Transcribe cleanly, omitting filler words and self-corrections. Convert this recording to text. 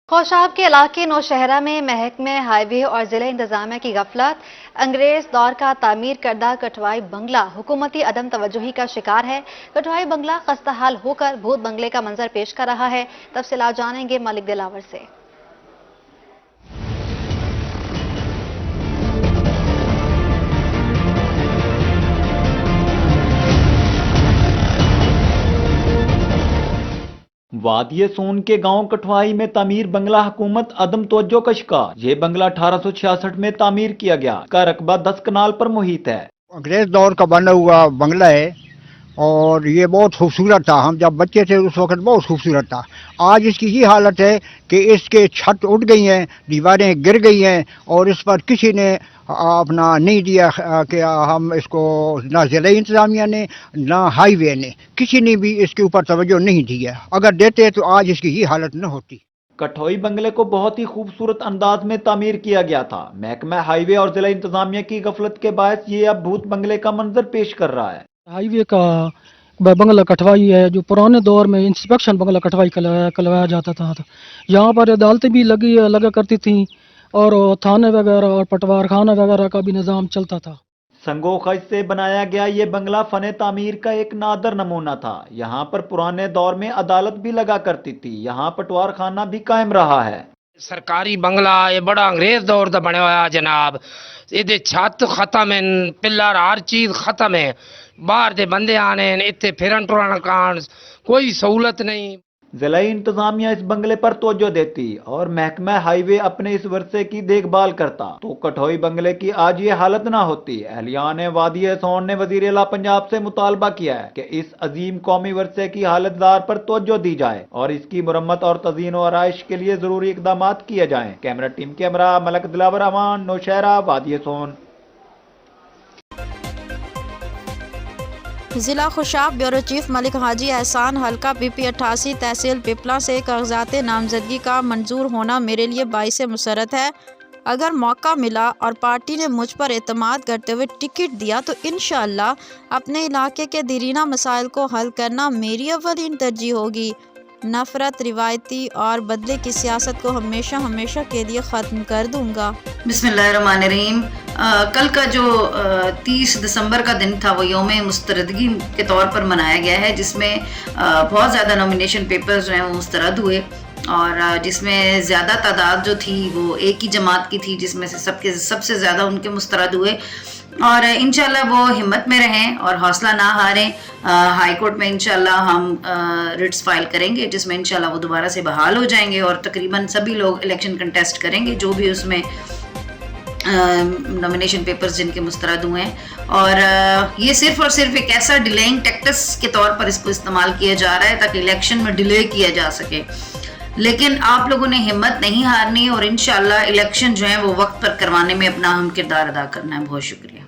خوشاب کے علاقے نوشہرہ میں محکمہ ہائی وے اور ضلع انتظامیہ کی غفلت، انگریز دور کا تعمیر کردہ کٹھوائی بنگلہ حکومتی عدم توجہی کا شکار ہے۔ کٹھوائی بنگلہ خستہ حال ہو کر بھوت بنگلے کا منظر پیش کر رہا ہے۔ تفصیلات جانیں گے ملک دلاور سے۔ وادی سون کے گاؤں کٹھوائی میں تعمیر بنگلہ حکومت عدم توجہ کا شکار۔ یہ بنگلہ 1866 میں تعمیر کیا گیا۔ اس کا رقبہ 10 کنال پر محیط ہے۔ انگریز دور کا بنا ہوا بنگلہ ہے اور یہ بہت خوبصورت تھا۔ ہم جب بچے تھے اس وقت بہت خوبصورت تھا۔ آج اس کی یہ حالت ہے کہ اس کے چھت اٹھ گئی ہیں، دیواریں گر گئی ہیں اور اس پر کسی نے اپنا نہیں دیا کہ ہم اس کو، نہ ضلع انتظامیہ نے نہ ہائی وے نے، کسی نے بھی اس کے اوپر توجہ نہیں دی ہے۔ اگر دیتے تو آج اس کی یہ حالت نہ ہوتی۔ کٹھوئی بنگلے کو بہت ہی خوبصورت انداز میں تعمیر کیا گیا تھا۔ محکمہ ہائی وے اور ضلع انتظامیہ کی غفلت کے باعث یہ اب بھوت بنگلے کا منظر پیش کر رہا ہے۔ ہائی وے کا بنگلہ کٹھوائی ہے جو پرانے دور میں انسپیکشن بنگلہ کٹھوائی کلوایا جاتا تھا۔ یہاں پر عدالتیں بھی لگا کرتی تھیں اور تھانے وغیرہ اور پٹوار خانہ وغیرہ کا بھی نظام چلتا تھا۔ سنگو خج سے بنایا گیا یہ بنگلہ فن تعمیر کا ایک نادر نمونہ تھا۔ یہاں پر پرانے دور میں عدالت بھی لگا کرتی تھی۔ یہاں پٹوار خانہ بھی قائم رہا ہے۔ سرکاری بنگلہ یہ بڑا انگریز دور دا بنیا ہوا جناب۔ یہ چھت ختم ہیں، پلر ہر چیز ختم ہے۔ باہر دے بندے آنے اتنے پھرن ٹرن کان کوئی سہولت نہیں۔ ضلع انتظامیہ اس بنگلے پر توجہ دیتی اور محکمہ ہائی وے اپنے اس ورثے کی دیکھ بھال کرتا تو کٹھوئی بنگلے کی آج یہ حالت نہ ہوتی۔ اہلیان وادی سون نے وزیر اعلیٰ پنجاب سے مطالبہ کیا ہے کہ اس عظیم قومی ورثے کی حالت دار پر توجہ دی جائے اور اس کی مرمت اور تزئین و آرائش کے لیے ضروری اقدامات کیے جائیں۔ کیمرہ ٹیم کے ہمراہ ملک دلاور امان، نوشہرہ، وادی سون۔ ضلع خوشاب بیورو چیف ملک حاجی احسان، حلقہ پی پی 88 تحصیل پیپلا سے کاغذات نامزدگی کا منظور ہونا میرے لیے باعث مسرت ہے۔ اگر موقع ملا اور پارٹی نے مجھ پر اعتماد کرتے ہوئے ٹکٹ دیا تو انشاءاللہ اپنے علاقے کے دیرینہ مسائل کو حل کرنا میری اولین ترجیح ہوگی۔ نفرت، روایتی اور بدلے کی سیاست کو ہمیشہ کے لیے ختم کر دوں گا۔ بسم اللہ الرحمن الرحیم۔ کل کا جو 30 دسمبر کا دن تھا وہ یوم مستردگی کے طور پر منایا گیا ہے، جس میں بہت زیادہ نامینیشن پیپرز جو ہیں وہ مسترد ہوئے اور جس میں زیادہ تعداد جو تھی وہ ایک ہی جماعت کی تھی، جس میں سے سب سے زیادہ ان کے مسترد ہوئے۔ اور انشاءاللہ وہ ہمت میں رہیں اور حوصلہ نہ ہاریں۔ ہائی کورٹ میں انشاءاللہ ہم ریٹس فائل کریں گے جس میں انشاءاللہ وہ دوبارہ سے بحال ہو جائیں گے اور تقریباً سبھی لوگ الیکشن کنٹیسٹ کریں گے جو بھی اس میں نامینیشن پیپرز جن کے مسترد ہوئے ہیں۔ اور یہ صرف اور صرف ایک ایسا ڈیلیئنگ ٹیکٹس کے طور پر اس کو استعمال کیا جا رہا ہے تاکہ الیکشن میں ڈیلے کیا جا سکے، لیکن آپ لوگوں نے ہمت نہیں ہارنی اور انشاءاللہ الیکشن جو ہیں وہ وقت پر کروانے میں اپنا اہم کردار ادا کرنا ہے۔ بہت شکریہ۔